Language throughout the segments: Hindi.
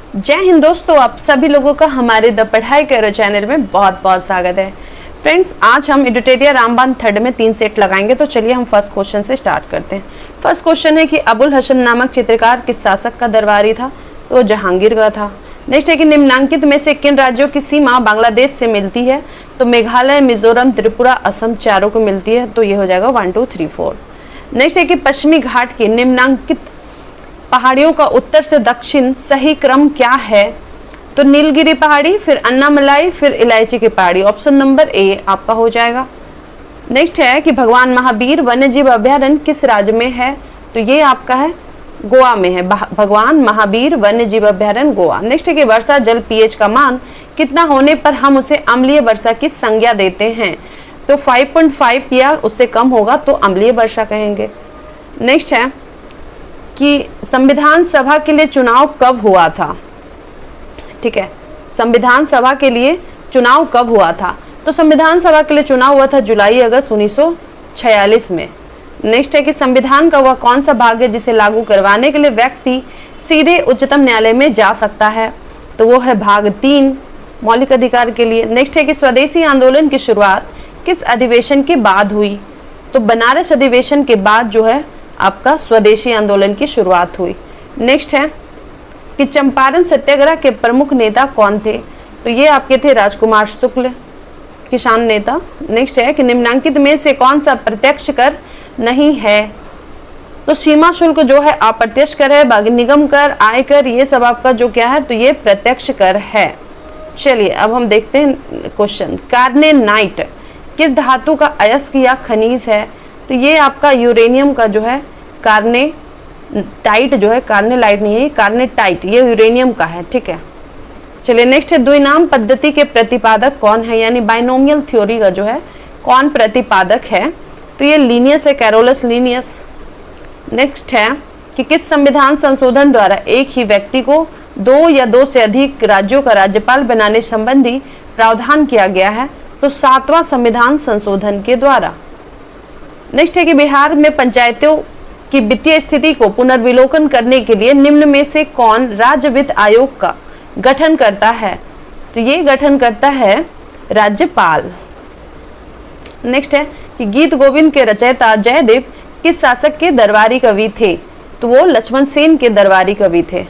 जय हिंद दोस्तों, आप सभी लोगों का हमारे द पढ़ाई करो चैनल में बहुत बहुत स्वागत है। फ्रेंड्स, आज हम एडिटोरियल रामबाण थर्ड में 3 सेट लगाएंगे। तो चलिए हम फर्स्ट क्वेश्चन से स्टार्ट करते हैं। फर्स्ट क्वेश्चन है कि अबुल हसन नामक चित्रकार किस शासक का दरबारी था? तो वो जहांगीर का था। नेक्स्ट है कि निम्नलिखित में से किन राज्यों की सीमा बांग्लादेश से मिलती है? तो मेघालय, मिजोरम, त्रिपुरा, असम चारों को मिलती है। तो ये हो जाएगा 1 2 3 4। नेक्स्ट है कि पश्चिमी घाट की निम्नलिखित पहाड़ियों का उत्तर से दक्षिण सही क्रम क्या है? तो नीलगिरी पहाड़ी, फिर अन्नामलाई, फिर इलायची की पहाड़ी। ऑप्शन नंबर ए आपका हो जाएगा। नेक्स्ट है कि भगवान महावीर वन्यजीव अभयारण्य किस राज्य में है? तो ये आपका है गोवा में है। भगवान महावीर वन्यजीव अभयारण्य गोवा। नेक्स्ट है कि वर्षा जल पीएच का मान कितना होने पर हम उसे अम्लीय वर्षा की संज्ञा देते हैं? तो 5.5 या उससे कम होगा तो अम्लीय वर्षा कहेंगे। नेक्स्ट है कि संविधान सभा के लिए चुनाव कब हुआ था? ठीक है, संविधान सभा के लिए चुनाव कब हुआ था? तो संविधान सभा के लिए चुनाव हुआ था जुलाई अगस्त 1946 में। नेक्स्ट है कि संविधान का वह कौन सा भाग है जिसे लागू करवाने के लिए व्यक्ति सीधे उच्चतम न्यायालय में जा सकता है? तो वो है भाग 3 मौलिक अधिकार के लिए। नेक्स्ट है कि स्वदेशी आंदोलन की शुरुआत किस अधिवेशन के बाद हुई? तो बनारस अधिवेशन के बाद जो है आपका स्वदेशी आंदोलन की शुरुआत हुई। नेक्स्ट है कि चंपारण सत्याग्रह के प्रमुख नेता कौन थे? तो ये आपके थे राजकुमार शुक्ल, किसान नेता। नेक्स्ट है कि निम्नलिखित में से कौन सा प्रत्यक्ष कर नहीं है? तो सीमा शुल्क जो है अप्रत्यक्ष कर है, बाकी निगम कर, आयकर, ये सब आपका जो क्या है तो ये प्रत्यक्ष कर है। चलिए अब हम देखते हैं क्वेश्चन। कार्नेनाइट किस धातु का अयस्क या खनिज है? तो ये आपका यूरेनियम का जो है कार्नेटाइट जो है, कार्नेलाइट नहीं है, कार्नेटाइट, ये यूरेनियम का है। ठीक है, चलिए नेक्स्ट है द्विनाम पद्धति के प्रतिपादक कौन है? यानी बाइनोमियल थ्योरी का जो है कौन प्रतिपादक है? तो ये लीनियस है, कैरोलस लीनियस। नेक्स्ट है कि किस संविधान संशोधन द्वारा एक ही व्यक्ति को 2 या 2 से अधिक राज्यों का राज्यपाल बनाने संबंधी प्रावधान किया गया है? तो 7वां संविधान संशोधन के द्वारा। नेक्स्ट है कि बिहार में पंचायतों की वित्तीय स्थिति को पुनर्विलोकन करने के लिए निम्न में से कौन राज्य वित्त आयोग का गठन करता है? तो ये गठन करता है राज्यपाल। नेक्स्ट है कि गीत गोविंद के रचयिता जयदेव किस शासक के दरबारी कवि थे? तो वो लक्ष्मण सेन के दरबारी कवि थे।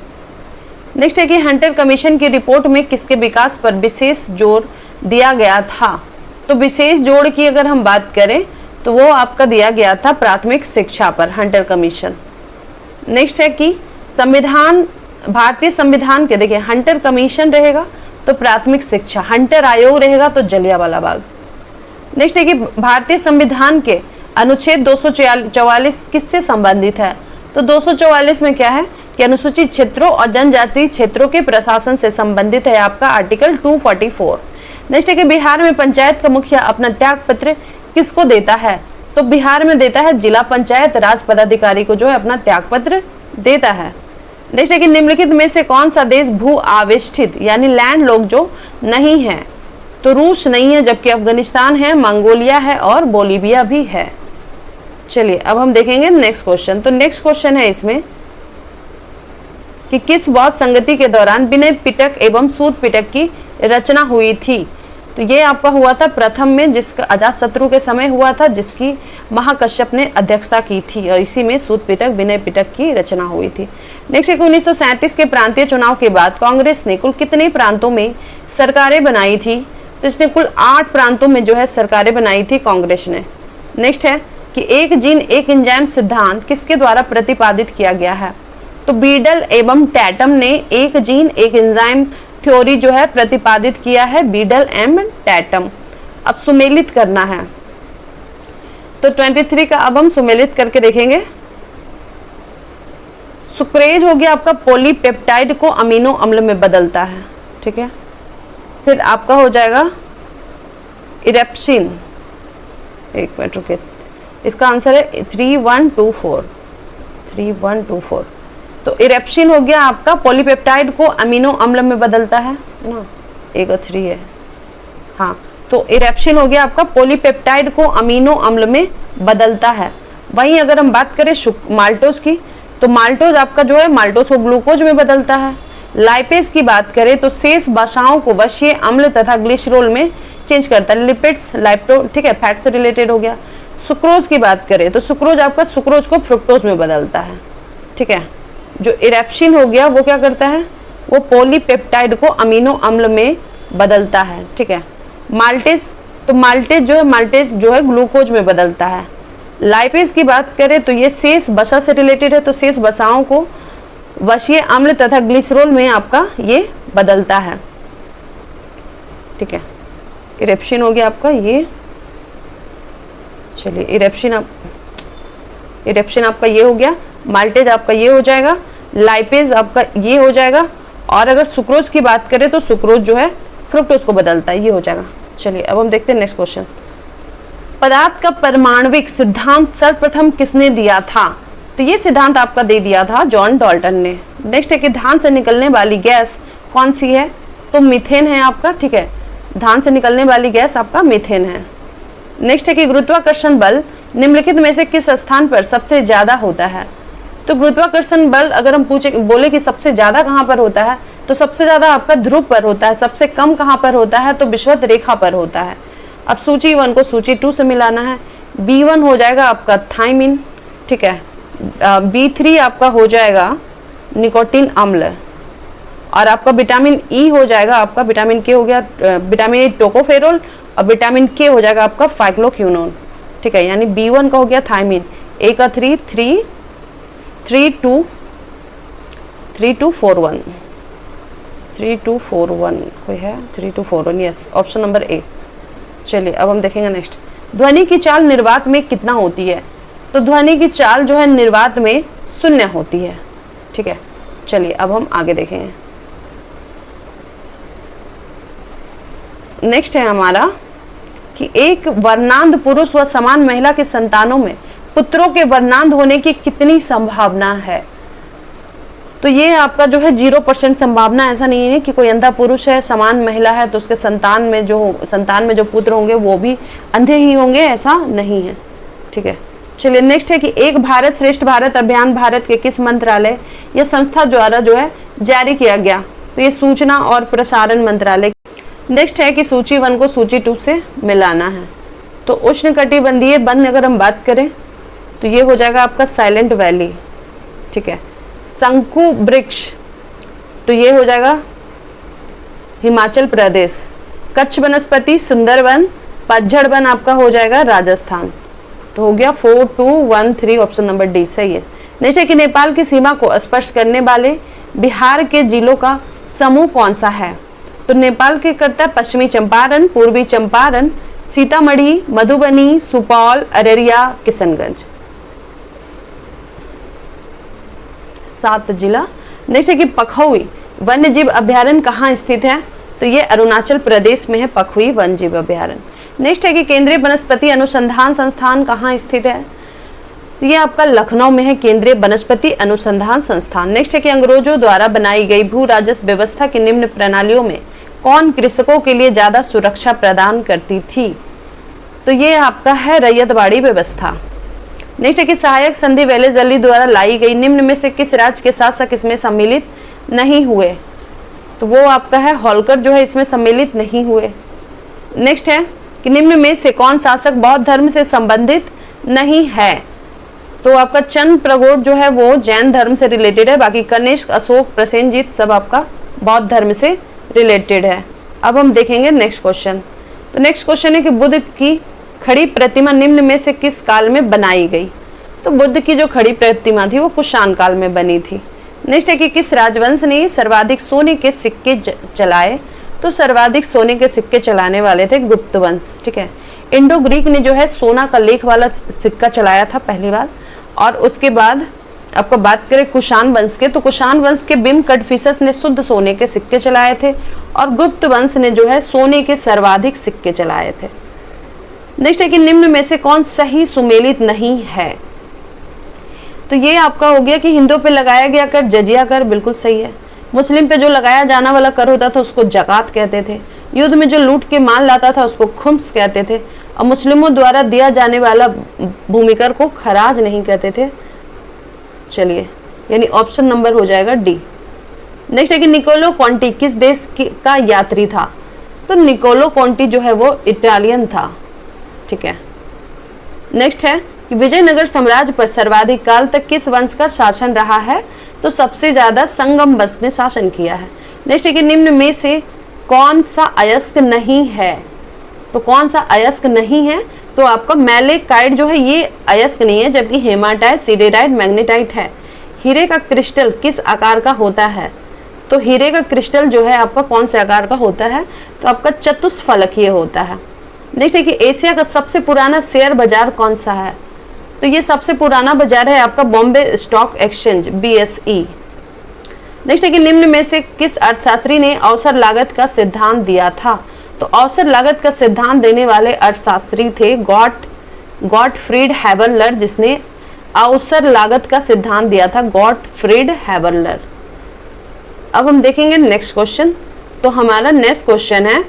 नेक्स्ट है कि हंटर कमीशन की रिपोर्ट में किसके विकास पर विशेष जोर दिया गया था? तो विशेष जोर की अगर हम बात करें तो वो आपका दिया गया था प्राथमिक शिक्षा पर, हंटर कमीशन। नेक्स्ट है कि संविधान, भारतीय संविधान के, देखिए हंटर कमीशन रहेगा तो प्राथमिक शिक्षा, हंटर आयोग रहेगा तो जलियांवाला बाग। नेक्स्ट है कि भारतीय संविधान के अनुच्छेद 244 किससे संबंधित है? तो 244 में क्या है कि अनुसूचित क्षेत्रों और जनजातीय क्षेत्रों के प्रशासन से संबंधित है आपका आर्टिकल 244। नेक्स्ट है कि बिहार में पंचायत का मुखिया अपना त्याग पत्र किसको देता है? तो बिहार में देता है जिला पंचायत राज पदाधिकारी को जो है अपना त्याग पत्र देता है। नेक्स्ट है कि निम्नलिखित में से कौन सा देश भू आवेष्टित यानी लैंड लॉक जो नहीं है? तो रूस नहीं है, जबकि अफगानिस्तान है, मंगोलिया है और बोलीविया भी है। चलिए अब हम देखेंगे नेक्स्ट क्वेश्चन। तो नेक्स्ट क्वेश्चन है इसमें कि किस बौद्ध संगति के दौरान विनय पिटक एवं सूत पिटक की रचना हुई थी? तो ये आपका हुआ था प्रथम में, जिसका अजातशत्रु के समय हुआ था, जिसकी महाकश्यप ने अध्यक्षता की थी, और इसी में सूत पिटक, विनय पिटक की रचना हुई थी। नेक्स्ट है 1937 के प्रांतीय चुनाव के बाद कांग्रेस ने कुल कितने प्रांतों में सरकारें बनाई थी? तो इसने कुल 8 प्रांतों में जो है सरकारें बनाई थी कांग्रेस ने। नेक्स्ट है कि एक जीन एक एंजाइम सिद्धांत किसके द्वारा प्रतिपादित किया गया है? तो बीडल एवं टैटम ने एक जीन एक एंजाइम थ्योरी जो है प्रतिपादित किया है, बीडल एंड टैटम। अब सुमेलित करना है तो 23 का अब हम सुमेलित करके देखेंगे। सुक्रेज हो गया आपका पॉलीपेप्टाइड को अमीनो अम्ल में बदलता है। ठीक है, फिर आपका हो जाएगा इरेप्सिन। एक मिनट रुकिए, इसका आंसर है 3124। 3124। तो इरेप्सिन हो गया आपका पॉलीपेप्टाइड को अमीनो अम्ल में बदलता है ना, 1 और 3 है। हाँ, तो इरेप्सिन हो गया आपका पॉलीपेप्टाइड को अमीनो अम्ल में बदलता है। वहीं अगर हम बात करें माल्टोज की, तो माल्टोज आपका जो है माल्टोज को ग्लूकोज में बदलता है। लाइपेज की बात करें तो शेष वसाओं को वशीय अम्ल तथा ग्लिसरॉल में चेंज करता है। लिपिड्स, लाइप्टो, ठीक है, फैट से रिलेटेड हो गया। सुक्रोज की बात करें तो सुक्रोज आपका सुक्रोज को फ्रुक्टोज में बदलता है, ठीक है। जो इरेप्सिन हो गया वो क्या करता है, वो पॉलीपेप्टाइड को अमीनो अम्ल में बदलता है, ठीक है। माल्टेज, तो माल्टेज जो है ग्लूकोज में बदलता है। लाइपेज की बात करें तो ये शेष वसा से रिलेटेड है, तो शेष वसाओं को वशीय अम्ल तथा ग्लिसरॉल में आपका ये बदलता है, ठीक है। इरेप्सिन हो गया आपका ये, चलिए इरेप्सिन आपका ये हो गया, माल्टेज आपका ये हो जाएगा, लाइपेज आपका ये हो जाएगा, और अगर सुक्रोज की बात करें तो सुक्रोज जो है फ्रुक्टोज को बदलता है, ये हो जाएगा। चलिए अब हम देखते हैं नेक्स्ट क्वेश्चन। पदार्थ का परमाणविक सिद्धांत सर्वप्रथम किसने दिया था? तो ये सिद्धांत आपका दे दिया था जॉन डाल्टन ने। नेक्स्ट है कि धान से निकलने वाली गैस कौन सी है? तो मीथेन है आपका, ठीक है। धान से निकलने वाली गैस आपका मीथेन है। नेक्स्ट है कि गुरुत्वाकर्षण बल निम्नलिखित में से किस स्थान पर सबसे ज्यादा होता है? तो गुरुत्वाकर्षण बल अगर हम बोले कि सबसे ज्यादा कहाँ पर होता है, तो सबसे ज्यादा आपका ध्रुव पर होता है। सबसे कम कहाँ पर होता है? तो विषुवत रेखा पर होता है। अब सूची 1 को सूची 2 से मिलाना है। B1 हो जाएगा आपका थायमिन, ठीक है। B3 आपका हो जाएगा निकोटीन अम्ल, और आपका विटामिन ई हो जाएगा आपका, विटामिन के हो गया विटामिन ई टोकोफेरोल, और विटामिन के हो जाएगा आपका फाइक्लोक्विनोन, ठीक है। यानी B1 का हो गया थायमिन, ए का 3241 कोई है 3241, यस, ऑप्शन नंबर ए। चलिए अब हम देखेंगे नेक्स्ट। ध्वनि की चाल निर्वात में कितना होती है? तो ध्वनि की चाल जो है निर्वात में 0 होती है, ठीक है। चलिए अब हम आगे देखेंगे। नेक्स्ट है हमारा कि एक वर्णांध पुरुष व समान महिला के संतानों में पुत्रों के वर्णांध होने की कितनी संभावना है? तो ये आपका जो है 0% संभावना। ऐसा नहीं है कि कोई अंधा पुरुष है, समान महिला है, तो उसके संतान में जो पुत्र होंगे वो भी अंधे ही होंगे, ऐसा नहीं है, ठीक है। चलिए नेक्स्ट है कि एक भारत श्रेष्ठ भारत अभियान भारत के किस मंत्रालय या संस्था द्वारा जो है जारी किया गया? तो ये सूचना और प्रसारण मंत्रालय। नेक्स्ट है कि सूची 1 को सूची 2 से मिलाना है। तो उष्णकटिबंधीय वन अगर हम बात करें तो ये हो जाएगा आपका साइलेंट वैली, ठीक है। शंकु वृक्ष, तो ये हो जाएगा हिमाचल प्रदेश। कच्छ वनस्पति सुंदरवन, पतझड़ वन आपका हो जाएगा राजस्थान। तो हो गया 4213, ऑप्शन नंबर डी सही है। नेक्स्ट है कि नेपाल की सीमा को स्पर्श करने वाले बिहार के जिलों का समूह कौन सा है? तो नेपाल के करता है पश्चिमी चंपारण, पूर्वी चंपारण, सीतामढ़ी, मधुबनी, सुपौल, अररिया, किशनगंज, 7 जिला। नेक्स्ट है कि पखुई वन्य जीव अभ्यारण्य कहाँ स्थित है? तो ये अरुणाचल प्रदेश में है पखुई वन्य जीव अभ्यारण्य। नेक्स्ट है कि केंद्रीय वनस्पति अनुसंधान संस्थान कहाँ स्थित है? ये आपका लखनऊ में है केंद्रीय वनस्पति अनुसंधान संस्थान। नेक्स्ट है कि अंग्रेजों द्वारा बनाई गई भू राजस्व व्यवस्था की निम्न प्रणालियों में कौन कृषकों के लिए ज्यादा सुरक्षा प्रदान करती थी? तो ये आपका है रैयतवाड़ी व्यवस्था। नेक्स्ट है कि सहायक संधि वेलेजली द्वारा लाई गई निम्न में से किस राज्य के शासक इसमें सम्मिलित नहीं हुए? तो वो आपका है होल्कर जो है इसमें सम्मिलित नहीं हुए। नेक्स्ट है कि निम्न में से कौन शासक बौद्ध धर्म से संबंधित नहीं है? तो आपका चंद प्रगोड़ जो है वो जैन धर्म से रिलेटेड है, बाकी कनिष्क, अशोक, प्रसेनजीत सब आपका बौद्ध धर्म से रिलेटेड है। अब हम देखेंगे नेक्स्ट क्वेश्चन। तो नेक्स्ट क्वेश्चन है कि बुद्ध की खड़ी प्रतिमा निम्न में से किस काल में बनाई गई? तो बुद्ध की जो खड़ी प्रतिमा थी वो कुषाण काल में बनी थी। नेक्स्ट है कि किस राजवंश ने सर्वाधिक सोने के सिक्के चलाए? तो सर्वाधिक सोने के सिक्के चलाने वाले थे गुप्त वंश, ठीक है। इंडो ग्रीक ने जो है सोना का लेख वाला सिक्का चलाया था पहली बार, और उसके बाद आपको बात करें कुषाण वंश के, तो कुषाण वंश के बिम कटफिसस ने शुद्ध सोने के सिक्के चलाए थे, और गुप्त वंश ने जो है सोने के सर्वाधिक सिक्के चलाए थे। नेक्स्ट है कि निम्न में से कौन सही सुमेलित नहीं है? तो ये आपका हो गया कि हिंदुओं पे लगाया गया कर जजिया कर, बिल्कुल सही है। मुस्लिम पे जो लगाया जाने वाला कर होता था उसको जकात कहते थे। युद्ध में जो लूट के माल लाता था उसको खुम्स कहते थे, और मुस्लिमों द्वारा दिया जाने वाला भूमिकर को खराज नहीं कहते थे। चलिए यानी ऑप्शन नंबर हो जाएगा डी। नेक्स्ट है कि निकोलो कॉन्टी किस देश का यात्री था? तो निकोलो कॉन्टी जो है वो इटालियन था, ठीक है। नेक्स्ट है कि विजयनगर साम्राज्य पर सर्वाधिक काल तक किस वंश का शासन रहा है? तो सबसे ज्यादा संगम वंश ने शासन किया है। नेक्स्ट है कि निम्न में से कौन सा अयस्क नहीं है? तो कौन सा अयस्क नहीं है? तो आपका मैलेकाइट जो है ये अयस्क नहीं है, जबकि हेमाटाइट, सिडेराइट, मैग्नेटाइट है। हीरे का क्रिस्टल किस आकार का होता है? तो हीरे का क्रिस्टल जो है आपका कौन से आकार का होता है? तो आपका चतुष्फलकीय होता है। नेक्स्ट है कि एशिया का सबसे पुराना शेयर बाजार कौन सा है? तो ये सबसे पुराना बाजार है आपका Bombay stock exchange, BSE। Next है कि निम्न में से किस अर्थशास्त्री ने अवसर लागत का सिद्धांत दिया था? तो अवसर लागत का सिद्धांत देने वाले अर्थशास्त्री थे गॉटफ्रीड हैबरलर, जिसने अवसर लागत का सिद्धांत दिया था, गॉटफ्रीड हैबरलर। अब हम देखेंगे नेक्स्ट क्वेश्चन। तो हमारा नेक्स्ट क्वेश्चन है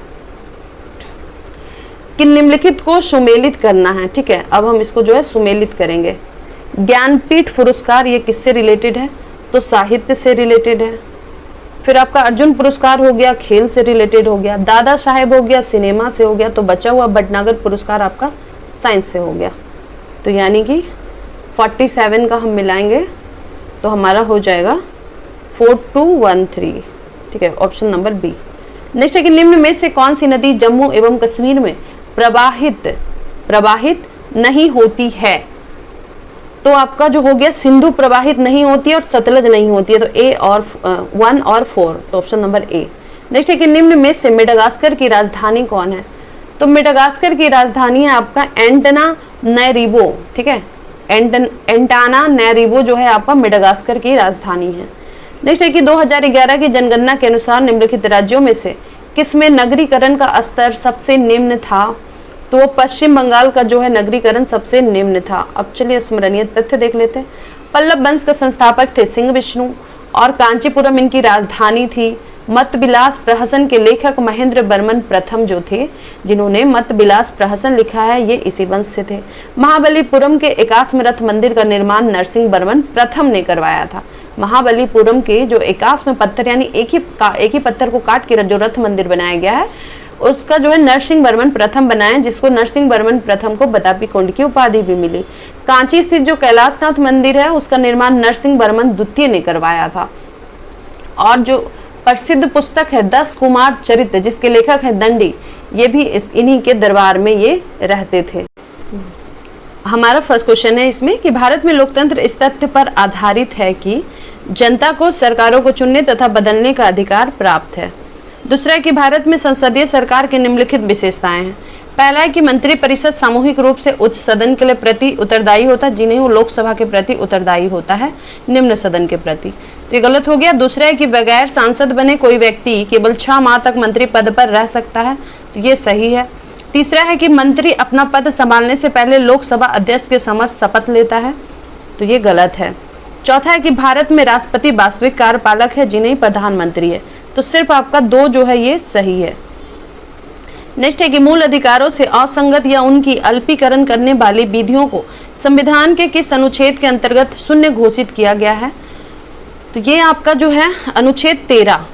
कि निम्नलिखित को सुमेलित करना है, ठीक है। अब हम इसको जो है सुमेलित करेंगे। ज्ञानपीठ पुरस्कार ये किससे रिलेटेड है? तो साहित्य से रिलेटेड है। फिर आपका अर्जुन पुरस्कार हो गया, खेल से रिलेटेड हो गया। दादा साहेब हो गया, सिनेमा से हो गया। तो बचा हुआ भटनागर पुरस्कार आपका साइंस से हो गया। तो यानी कि 47 का हम मिलाएंगे तो हमारा हो जाएगा 4213, ठीक है, ऑप्शन नंबर बी। नेक्स्ट है कि निम्न में से कौन सी नदी जम्मू एवं कश्मीर में प्रवाहित नहीं होती है? तो आपका जो हो गया सिंधु प्रवाहित नहीं होती है और सतलज नहीं होती है। तो ए और 1 और 4, तो ऑप्शन नंबर ए। नेक्स्ट है कि निम्न में से मेडागास्कर की राजधानी कौन है? तो मेडागास्कर की राजधानी है आपका एंटानानैरिवो, ठीक है। एंटानानैरिवो जो है आपका मेडागास्कर की राजधानी है। नेक्स्ट है कि 2011 की जनगणना के अनुसार निम्नलिखित राज्यों में से किसमें नगरीकरण का स्तर सबसे निम्न था? तो वो पश्चिम बंगाल का जो है नगरीकरण सबसे निम्न था। अब चलिए स्मरणीय तथ्य देख लेते हैं। पल्लव वंश के संस्थापक थे सिंह विष्णु और कांचीपुरम इनकी राजधानी थी। मतविलास प्रहसन के लेखक महेंद्र वर्मन प्रथम जो थे, जिन्होंने मतविलास प्रहसन लिखा है, ये इसी वंश से थे। महाबलीपुरम के एकाश्म रथ मंदिर का निर्माण नरसिंह वर्मन प्रथम ने करवाया था। महाबलीपुरम के जो एकाश्म पत्थर यानी एक ही पत्थर को काट के जो रथ मंदिर बनाया गया है, उसका जो है नरसिंह वर्मन प्रथम बनाया, जिसको नरसिंह वर्मन प्रथम को बदापी कुंड की उपाधि भी मिली। कांची स्थित जो कैलाशनाथ मंदिर है, उसका निर्माण नरसिंह वर्मन द्वितीय ने करवाया था। और जो प्रसिद्ध पुस्तक है 10 कुमार चरित्र, जिसके लेखक है दंडी, ये भी इन्हीं के दरबार में ये रहते थे। हमारा फर्स्ट क्वेश्चन है इसमें कि भारत में लोकतंत्र इस तथ्य पर आधारित है कि जनता को सरकारों को चुनने तथा बदलने का अधिकार प्राप्त है। दूसरा है कि भारत में संसदीय सरकार की निम्नलिखित विशेषताएं हैं। पहला है कि मंत्रिपरिषद सामूहिक रूप से उच्च सदन के लिए प्रति उत्तरदायी होता है, जिन्हें वो लोकसभा के प्रति उत्तरदायी होता है निम्न सदन के प्रति। तो ये गलत हो गया। दूसरा है कि बगैर सांसद बने कोई व्यक्ति केवल 6 माह तक मंत्री पद पर रह सकता है, तो ये सही है। तीसरा है कि मंत्री अपना पद संभालने से पहले लोकसभा अध्यक्ष के समक्ष शपथ लेता है, तो ये गलत है। चौथा है कि भारत में राष्ट्रपति वास्तविक कार्यपालक है, जिन्हें प्रधानमंत्री है, तो सिर्फ आपका 2 जो है ये सही है। नेक्स्ट है कि मूल अधिकारों से असंगत या उनकी अल्पीकरण करने वाली विधियों को संविधान के किस अनुच्छेद के अंतर्गत शून्य घोषित किया गया है? तो ये आपका जो है अनुच्छेद 13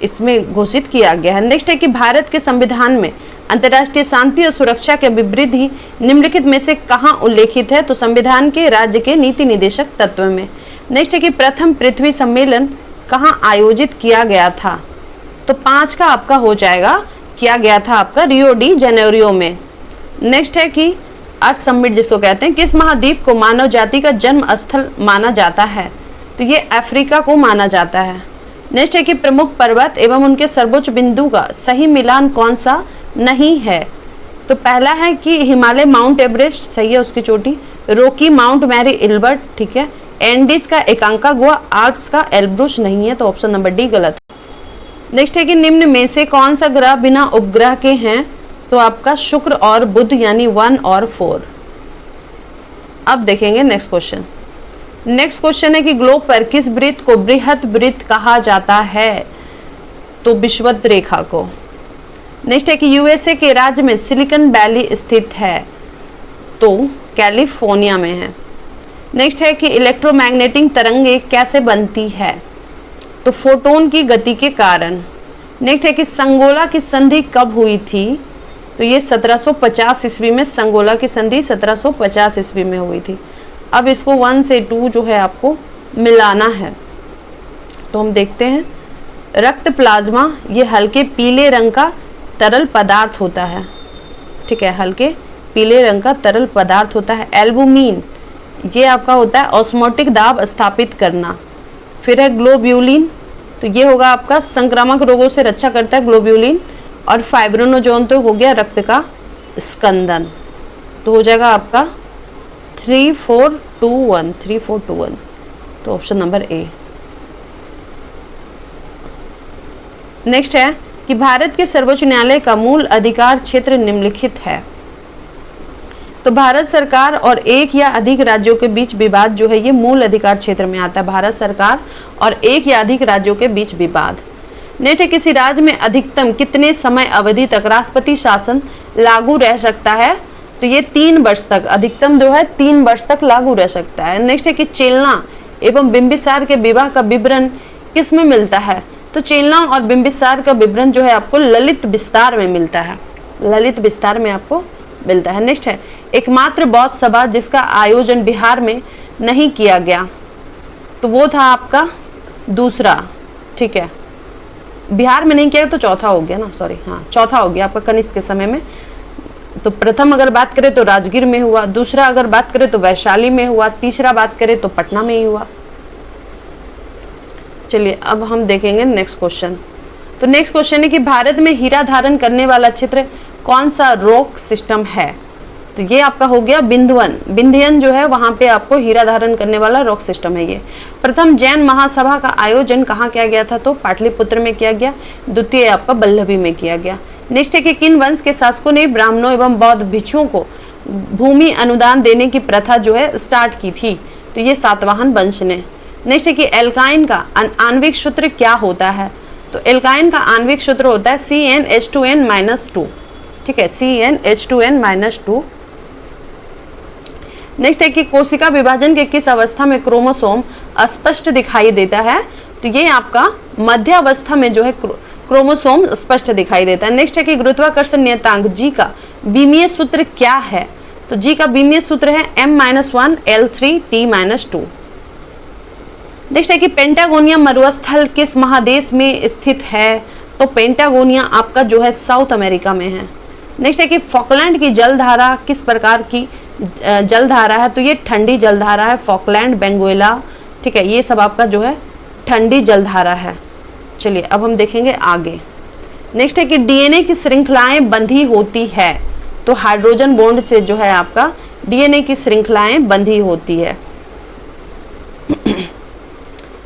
इसमें घोषित किया गया है। नेक्स्ट है कि भारत के संविधान में अंतर्राष्ट्रीय शांति और सुरक्षा के विवृद्धि निम्नलिखित में से कहाँ उल्लेखित है? तो संविधान के राज्य के नीति निदेशक तत्व में। नेक्स्ट है कि प्रथम पृथ्वी सम्मेलन कहाँ आयोजित किया गया था? तो 5 का आपका हो जाएगा, किया गया था आपका रियो डी जेनेरियो में। नेक्स्ट है कि अर्थ समिट जिसको कहते हैं, किस महाद्वीप को मानव जाति का जन्म स्थल माना जाता है? तो ये अफ्रीका को माना जाता है। नेक्स्ट है कि प्रमुख पर्वत एवं उनके सर्वोच्च बिंदु का सही मिलान कौन सा नहीं है? तो पहला है कि हिमालय माउंट एवरेस्ट सही है, उसकी चोटी। रोकी माउंट मैरी इल्बर्ट, ठीक है। एंडीज का एकांका गुआ, आल्प्स का एल्ब्रुस नहीं है, तो ऑप्शन नंबर डी गलत। नेक्स्ट है कि निम्न में से कौन सा ग्रह बिना उपग्रह के हैं? तो आपका शुक्र और बुध यानी 1 और 4। अब देखेंगे नेक्स्ट क्वेश्चन। नेक्स्ट क्वेश्चन है कि ग्लोब पर किस वृत्त को बृहत वृत्त कहा जाता है? तो विषुवत रेखा को। नेक्स्ट है कि यूएसए के राज्य में सिलिकॉन वैली स्थित है, तो कैलिफोर्निया में है। नेक्स्ट है कि इलेक्ट्रोमैग्नेटिक तरंगें कैसे बनती है? तो फोटोन की गति के कारण। नेक्स्ट है कि संगोला की संधि कब हुई थी, तो ये 1750 ईस्वी में संगोला की संधि 1750 ईस्वी में हुई थी। अब इसको 1 से 2 जो है आपको मिलाना है, तो हम देखते हैं। रक्त प्लाज्मा ये हल्के पीले रंग का तरल पदार्थ होता है, ठीक है, हल्के पीले रंग का तरल पदार्थ होता है। एल्बुमिन ये आपका होता है ऑस्मोटिक दाब स्थापित करना। फिर है ग्लोब्यूलिन, तो ये होगा आपका संक्रामक रोगों से रक्षा करता है ग्लोब्यूलिन। और फाइब्रोनोजोन तो हो गया रक्त का स्कंदन। तो हो जाएगा आपका 3421, 3421, तो ऑप्शन नंबर ए। नेक्स्ट है कि भारत के सर्वोच्च न्यायालय का मूल अधिकार क्षेत्र निम्नलिखित है। तो भारत सरकार और एक या अधिक राज्यों के बीच विवाद जो है ये मूल अधिकार क्षेत्र में आता है। भारत सरकार और एक या अधिक राज्यों के बीच विवाद। नेक्स्ट है किसी राज्य में अधिकतम कितने समय अवधि तक राष्ट्रपति शासन लागू रह सकता है, तो ये 3 वर्ष तक, अधिकतम जो है 3 वर्ष तक लागू रह सकता है। नेक्स्ट है कि चेलना एवं बिंबिसार के विवाह का विवरण किस में मिलता है, तो चेलना और बिंबिसार का विवरण जो है आपको ललित विस्तार में मिलता है, ललित विस्तार में आपको मिलता है। नेक्स्ट है एकमात्र बौद्ध सभा जिसका आयोजन बिहार में नहीं किया गया, तो वो था आपका दूसरा, ठीक है, बिहार में नहीं किया तो चौथा हो गया ना, सॉरी हाँ चौथा हो गया आपका कनिष्क के समय में। तो प्रथम अगर बात करें तो राजगीर में हुआ, दूसरा अगर बात करें तो वैशाली में हुआ, तीसरा बात करें तो पटना में ही हुआ। चलिए अब हम देखेंगे नेक्स्ट क्वेश्चन। तो नेक्स्ट क्वेश्चन है कि भारत में हीरा धारण करने वाला क्षेत्र कौन सा रॉक सिस्टम है, तो ये आपका हो गया विंध्यन जो है वहां पे आपको हीरा धारण करने वाला रॉक सिस्टम है ये। प्रथम जैन महासभा का आयोजन कहाँ किया गया था, तो पाटलिपुत्र में किया गया। द्वितीय आपका वल्लभी में किया गया। नेक्स्ट है कि किन वंश के शासकों ने ब्राह्मणों एवं बौद्ध भिक्षुओं को भूमि अनुदान देने की प्रथा जो है स्टार्ट की थी, तो ये सातवाहन वंश ने। नेक्स्ट है कि एल्काइन का आणविक सूत्र क्या होता है, तो एल्काइन का आणविक सूत्र होता है CnH2n-2, ठीक है, CnH2n-2। नेक्स्ट है कि कोशिका विभाजन के किस अवस्था में क्रोमोसोम स्पष्ट दिखाई देता है, तो ये आपका मध्य अवस्था में जो है क्रोमोसोम स्पष्ट दिखाई देता है। नेक्स्ट है कि गुरुत्वाकर्षण नियतांक G का बीमीय सूत्र क्या है, तो G का बीमीय सूत्र है m-1 L3 T-2। नेक्स्ट है कि पेंटागोनिया मरुस्थल किस महादेश में स्थित है, तो पेंटागोनिया आपका जो है साउथ अमेरिका में है। नेक्स्ट है कि फॉकलैंड की जलधारा किस प्रकार की जलधारा है, तो ये ठंडी जलधारा है, फॉकलैंड, बेंगुएला, ठीक है, ये सब आपका जो है ठंडी जलधारा है। चलिए अब हम देखेंगे आगे। नेक्स्ट है कि डीएनए की श्रृंखलाएं बंधी होती है, तो हाइड्रोजन बॉन्ड से जो है आपका डीएनए की श्रृंखलाएं बंधी होती है।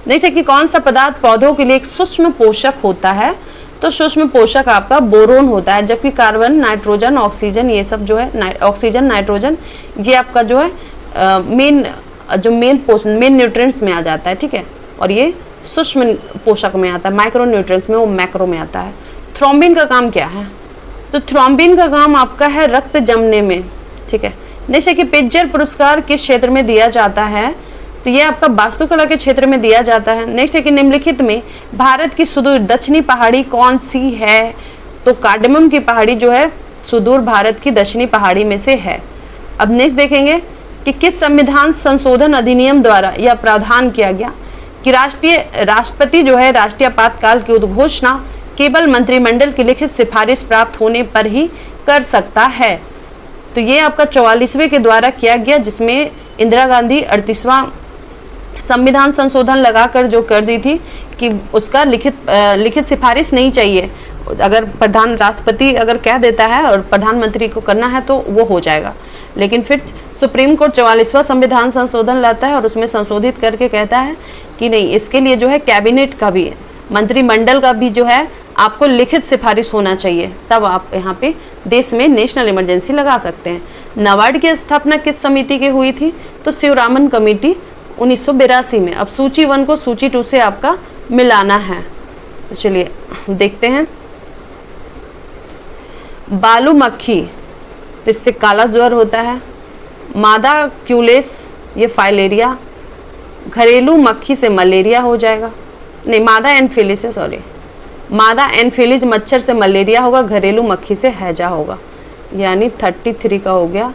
नेक्स्ट है कि कौन सा पदार्थ पौधों के लिए एक सूक्ष्म पोषक होता है, तो सूक्ष्म पोषक आपका बोरोन होता है, जबकि कार्बन, नाइट्रोजन, ऑक्सीजन ये सब जो है ऑक्सीजन, नाइट्रोजन ये आपका जो है मेन न्यूट्रिएंट्स में आ जाता है, ठीक है, और ये सूक्ष्म पोषक में आता है, माइक्रो न्यूट्रिएंट्स में, वो मैक्रो में आता है। थ्रोम्बिन का काम क्या है, तो थ्रोम्बिन का काम आपका है रक्त जमने में, ठीक है। जैसे कि पिट्जर पुरस्कार किस क्षेत्र में दिया जाता है, तो ये आपका वास्तुकला के क्षेत्र में दिया जाता है। नेक्स्ट है कि निम्नलिखित में भारत की सुदूर दक्षिणी पहाड़ी कौन सी है, तो कार्डमम की पहाड़ी जो है सुदूर भारत की दक्षिणी पहाड़ी में से है। अब नेक्स्ट देखेंगे कि किस संविधान संशोधन अधिनियम द्वारा यह प्रावधान किया गया कि राष्ट्रपति जो है राष्ट्रीय आपातकाल की उद्घोषणा केवल मंत्रिमंडल की लिखित सिफारिश प्राप्त होने पर ही कर सकता है, तो ये आपका 44वें के द्वारा किया गया, जिसमें इंदिरा गांधी 38वां संविधान संशोधन लगाकर जो कर दी थी कि उसका लिखित सिफारिश नहीं चाहिए, अगर राष्ट्रपति अगर कह देता है और प्रधानमंत्री को करना है तो वो हो जाएगा। लेकिन फिर सुप्रीम कोर्ट 44वां संविधान संशोधन लाता है और उसमें संशोधित करके कहता है कि नहीं, इसके लिए जो है कैबिनेट का भी, मंत्रिमंडल का भी जो है आपको लिखित सिफारिश होना चाहिए, तब आप यहाँ पे देश में नेशनल इमरजेंसी लगा सकते हैं। नाबार्ड की स्थापना किस समिति की हुई थी, तो शिवरामन कमेटी 1982 में। अब सूची 1 को सूची 2 से आपका मिलाना है, तो चलिए देखते हैं। बालू मक्खी, तो इससे काला ज्वर होता है। मादा क्यूलेस, ये फाइलेरिया। घरेलू मक्खी से मलेरिया हो जाएगा। नहीं, मादा एनफिलीज है, सॉरी, मादा एनफिलीज मच्छर से मलेरिया होगा, घरेलू मक्खी से हैजा होगा, यानी 33 का हो गया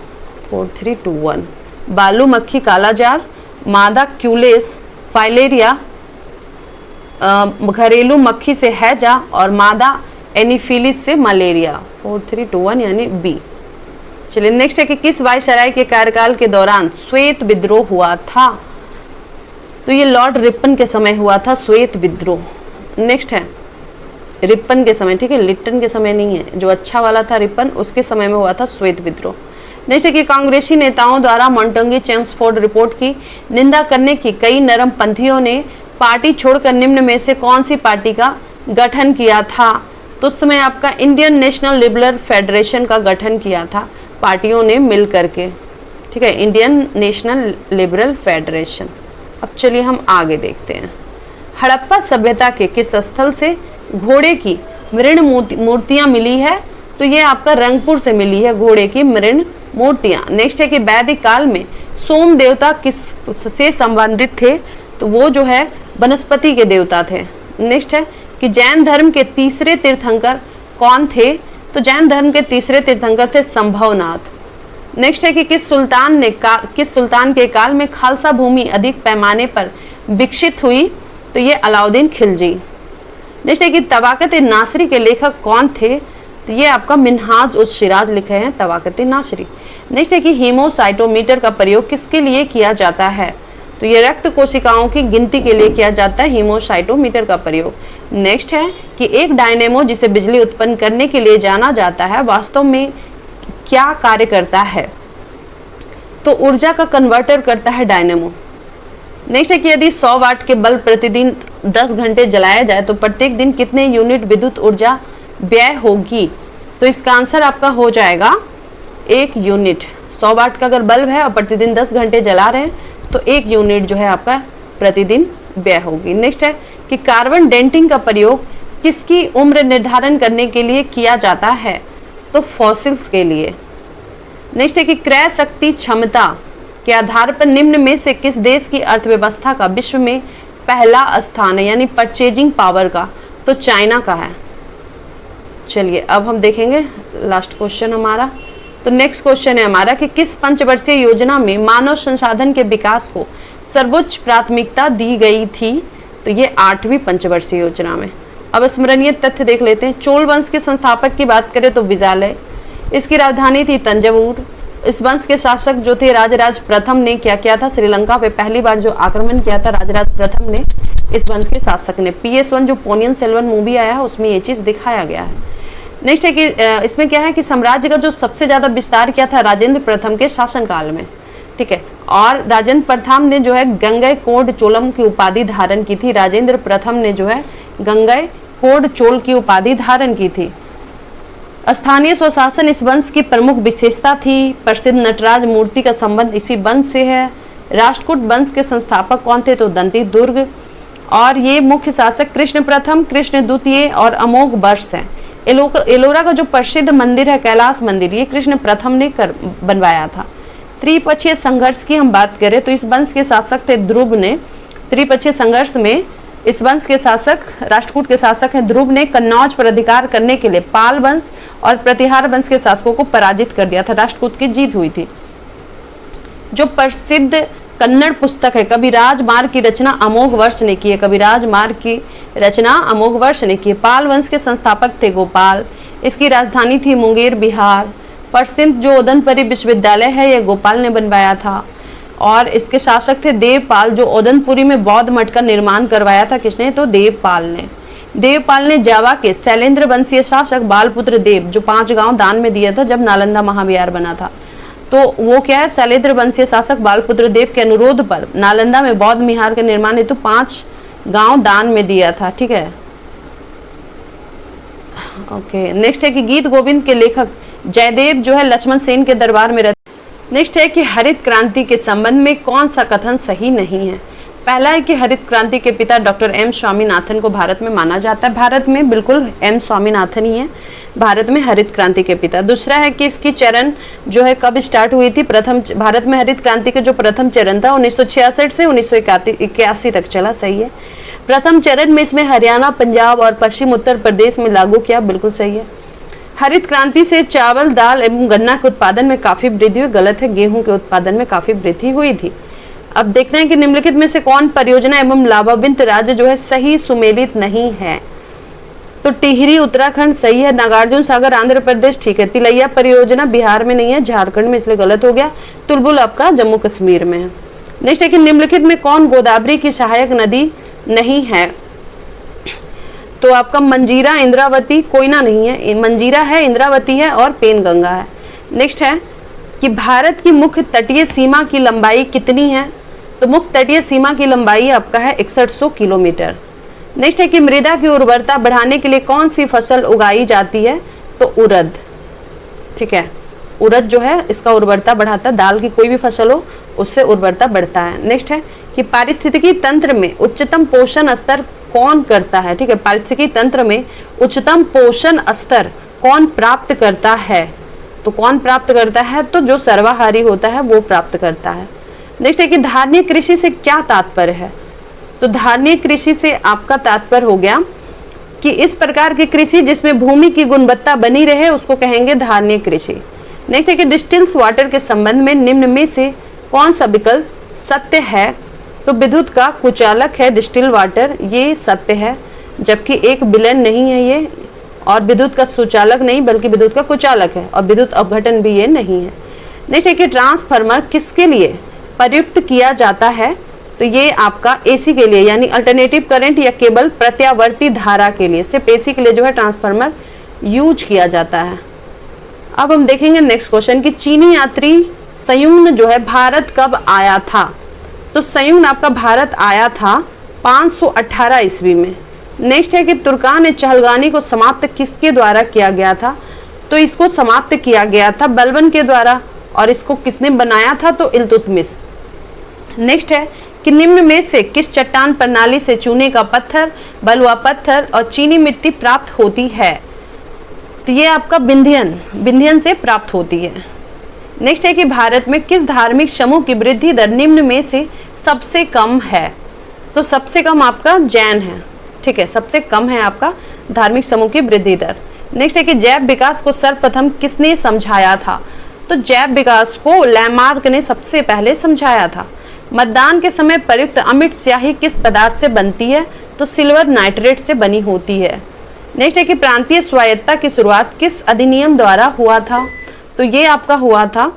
4321। बालू मक्खी कालाजार, मादा क्यूलेस फाइलेरिया घरेलू मक्खी से हैजा और मादा एनीफिलिस से मलेरिया, 4321 यानी बी। चलिए नेक्स्ट है कि किस वायसराय के कार्यकाल के दौरान श्वेत विद्रोह हुआ था? तो ये लॉर्ड रिपन के समय हुआ था श्वेत विद्रोह। नेक्स्ट है रिपन के समय, ठीक है, लिट्टन के समय नहीं है, जो अच्छा वाला था रिपन, उसके समय में हुआ था श्वेत विद्रोह। नेक्स्ट है कि कांग्रेसी नेताओं द्वारा मोंटोगी चेम्सफोर्ड रिपोर्ट की निंदा करने की कई नरमपंथियों ने पार्टी छोड़कर निम्न में से कौन सी पार्टी का गठन किया था? तो उस समय आपका इंडियन नेशनल लिबरल फेडरेशन का गठन किया था पार्टियों ने मिल करके, ठीक है, इंडियन नेशनल लिबरल फेडरेशन। अब चलिए हम आगे देखते हैं। हड़प्पा सभ्यता के किस स्थल से घोड़े की मृण मूर्तियां मिली है? तो ये आपका रंगपुर से मिली है घोड़े की मृण मूर्तियां। नेक्स्ट है कि वैदिक काल में सोम देवता किस से संबंधित थे? तो वो जो है वनस्पति के देवता थे। नेक्स्ट है कि जैन धर्म के तीसरे तीर्थंकर कौन थे? तो जैन धर्म के तीसरे तीर्थंकर थे संभवनाथ। नेक्स्ट है कि किस सुल्तान के काल में खालसा भूमि अधिक पैमाने पर विकसित हुई? तो ये अलाउद्दीन खिलजी। नेक्स्ट है कि तबाकत नासरी के लेखक कौन थे? तो ये आपका मिन्हाज उस सिराज लिखे हैं तबाकत नासरी। नेक्स्ट है कि हीमोसाइटोमीटर का प्रयोग किसके लिए किया जाता है? तो ये रक्त कोशिकाओं की गिनती के लिए किया जाता है हीमोसाइटोमीटर का प्रयोग। नेक्स्ट है कि एक डायनेमो जिसे बिजली उत्पन्न करने के लिए जाना जाता है वास्तव में क्या कार्य करता है? तो ऊर्जा का कन्वर्टर करता है डायनेमो। नेक्स्ट है कि यदि 100 वाट के बल्ब प्रतिदिन 10 घंटे जलाया जाए तो प्रत्येक दिन कितने यूनिट विद्युत ऊर्जा व्यय होगी? तो इसका आंसर आपका हो जाएगा 1 यूनिट। 100 वाट का अगर बल्ब है और प्रतिदिन 10 घंटे जला रहे हैं तो 1 यूनिट जो है आपका प्रतिदिन व्यय होगी। नेक्स्ट है कि कार्बन डेंटिंग का प्रयोग किसकी उम्र निर्धारण करने के लिए किया जाता है? तो फॉसिल्स के लिए। नेक्स्ट है कि क्रय शक्ति क्षमता के आधार पर निम्न में से किस देश की अर्थव्यवस्था का विश्व में पहला स्थान है, यानी परचेजिंग पावर का? तो चाइना का है। चलिए अब हम देखेंगे लास्ट क्वेश्चन हमारा। तो नेक्स्ट क्वेश्चन है हमारा कि किस पंचवर्षीय योजना में मानव संसाधन के विकास को सर्वोच्च प्राथमिकता दी गई थी? तो ये 8वीं पंचवर्षीय योजना में। अब स्मरणीय तथ्य देख लेते हैं। चोल वंश के संस्थापक की बात करें तो विजयालय, इसकी राजधानी थी तंजावुर। इस वंश के शासक जो थे राजराज प्रथम ने क्या किया था? श्रीलंका पे पहली बार जो आक्रमण किया था राजराज प्रथम ने, इस वंश के शासक ने। PS1 जो पोनियन सेल्वन मूवी आया है उसमें ये चीज दिखाया गया है। नेक्स्ट है कि इसमें क्या है कि साम्राज्य का जो सबसे ज्यादा विस्तार किया था राजेंद्र प्रथम के शासनकाल में, ठीक है, और राजेंद्र प्रथम ने जो है गंगैकोंड चोलम की उपाधि धारण की थी। राजेंद्र प्रथम ने जो है गंगैकोंड चोल की उपाधि धारण की थी। स्थानीय स्वशासन इस वंश की प्रमुख विशेषता थी। प्रसिद्ध नटराज मूर्ति का संबंध इसी वंश से है। राष्ट्रकूट वंश के संस्थापक कौन थे? तो दंती दुर्ग। और ये मुख्य शासक कृष्ण प्रथम, कृष्ण द्वितीय और अमोघ वर्ष है। एलोरा का जो प्रसिद्ध मंदिर है कैलाश मंदिर, ये कृष्ण प्रथम ने बनवाया था। त्रिपक्षीय संघर्ष की हम बात करें तो इस वंश के शासक थे ध्रुव ने। त्रिपक्षीय संघर्ष में इस वंश के शासक राष्ट्रकूट के शासक हैं ध्रुव ने कन्नौज पर अधिकार करने के लिए पाल वंश और प्रतिहार वंश के शासकों को पराजित कर दिया था। राष्ट्रकूट की जीत हुई थी। जो प्रसिद्ध कन्नड़ पुस्तक है कविराज मार्ग की रचना अमोघ वर्ष ने की है। कविराज मार्ग की रचना अमोघ वर्ष ने की है। पाल वंश के संस्थापक थे गोपाल। इसकी राजधानी थी मुंगेर बिहार। प्रसिद्ध जो ओदनपुरी विश्वविद्यालय है यह गोपाल ने बनवाया था। और इसके शासक थे देवपाल, जो ओदनपुरी में बौद्ध मठ का निर्माण करवाया था। किसने? तो देवपाल ने। देवपाल ने जावा के शैलेंद्र वंशीय शासक बालपुत्र देव जो 5 गांव दान में दिया था जब नालंदा महाविहार बना था। तो वो क्या है, शैलेंद्र वंशीय शासक बालपुत्र देव के अनुरोध पर नालंदा में बौद्ध विहार के निर्माण हेतु 5 गांव दान में दिया था। ठीक है, ओके। नेक्स्ट है कि गीत गोविंद के लेखक जयदेव जो है लक्ष्मण सेन के दरबार में रहते। नेक्स्ट है कि हरित क्रांति के संबंध में कौन सा कथन सही नहीं है? पहला है कि हरित क्रांति के पिता डॉक्टर एम स्वामीनाथन को भारत में माना जाता है। भारत में बिल्कुल एम स्वामीनाथन ही है भारत में हरित क्रांति के पिता। दूसरा है कि इसकी चरण जो है कब स्टार्ट हुई थी? भारत में हरित क्रांति का जो प्रथम चरण था 1966 से 1981 तक चला। सही है। प्रथम चरण में इसमें हरियाणा, पंजाब और पश्चिम उत्तर प्रदेश में लागू किया, बिल्कुल सही है। हरित क्रांति से चावल, दाल एवं गन्ना के उत्पादन में काफी वृद्धि हुई, गलत है, गेहूं के उत्पादन में काफी वृद्धि हुई थी। अब देखते हैं कि निम्नलिखित में से कौन परियोजना एवं लाभान्वित राज्य जो है सही सुमेलित नहीं है। तो टिहरी उत्तराखंड सही है, नागार्जुन सागर आंध्र प्रदेश ठीक है, तिलैया परियोजना बिहार में नहीं है, झारखंड में, इसलिए गलत हो गया। तुलबुल आपका जम्मू कश्मीर में है। नेक्स्ट है कि निम्नलिखित में कौन गोदावरी की सहायक नदी नहीं है। तो आपका मंजीरा, इंद्रावती, कोयना नहीं है, मंजीरा है, इंद्रावती है और पेनगंगा है। नेक्स्ट है कि भारत की मुख्य तटीय सीमा की लंबाई कितनी है। तो मुख्य तटीय सीमा की लंबाई आपका है 6100 किलोमीटर। नेक्स्ट है कि मृदा की उर्वरता बढ़ाने के लिए कौन सी फसल उगाई जाती है। तो उड़द, ठीक है, उड़द जो है इसका उर्वरता बढ़ाता है, दाल की कोई भी फसल हो उससे उर्वरता बढ़ता है। नेक्स्ट है कि पारिस्थितिकी तंत्र में उच्चतम पोषण स्तर कौन करता है। ठीक है, पारिस्थितिकी तंत्र में उच्चतम पोषण स्तर कौन प्राप्त करता है। तो कौन प्राप्त करता है, तो जो सर्वाहारी होता है वो प्राप्त करता है। नेक्स्ट है कि धारणीय कृषि से क्या तात्पर्य है। तो धारणीय कृषि से आपका तात्पर्य हो गया कि इस प्रकार की कृषि जिसमें भूमि की गुणवत्ता बनी रहे उसको कहेंगे धारणीय कृषि। नेक्स्ट है कि डिस्टिल्स वाटर के संबंध में निम्न में से कौन सा विकल्प सत्य है। तो विद्युत का कुचालक है डिस्टिल वाटर, ये सत्य है, जबकि एक विलयन नहीं है ये, और विद्युत का सुचालक नहीं बल्कि विद्युत का कुचालक है, और विद्युत अपघटन भी ये नहीं है। नेक्स्ट है कि ट्रांसफार्मर किसके लिए प्रयुक्त किया जाता है। तो ये आपका एसी के लिए, यानी अल्टरनेटिव करंट या केवल प्रत्यावर्ती धारा के लिए, सिर्फ एसी के लिए जो है ट्रांसफार्मर यूज किया जाता है। अब हम देखेंगे नेक्स्ट क्वेश्चन कि चीनी यात्री संयुक्त जो है भारत कब आया था। तो संयुक्त आपका भारत आया था 518 ईस्वी में। नेक्स्ट है कि तुर्कान ए चहलगानी को समाप्त किसके द्वारा किया गया था। तो इसको समाप्त किया गया था बलबन के द्वारा, और इसको किसने बनाया था, तो इल्तुतमिश। नेक्स्ट है कि निम्न में से किस चट्टान प्रणाली से चूने का पत्थर, बलुआ पत्थर और चीनी मिट्टी प्राप्त होती है। तो ये आपका विंध्यन से प्राप्त होती है। नेक्स्ट है कि भारत में किस धार्मिक समूह की वृद्धि दर निम्न में से सबसे कम है। तो सबसे कम आपका जैन है, ठीक है, सबसे कम है आपका धार्मिक समूह की वृद्धि दर। नेक्स्ट है कि जैव विकास को सर्वप्रथम किसने समझाया था। तो जैव विकास को लैमार्क ने सबसे पहले समझाया था। मतदान के समय प्रयुक्त अमिट स्याही किस पदार्थ से बनती है। तो सिल्वर नाइट्रेट से बनी होती है। नेक्स्ट है कि प्रांतीय स्वायत्तता की शुरुआत किस अधिनियम द्वारा हुआ था। तो ये आपका हुआ था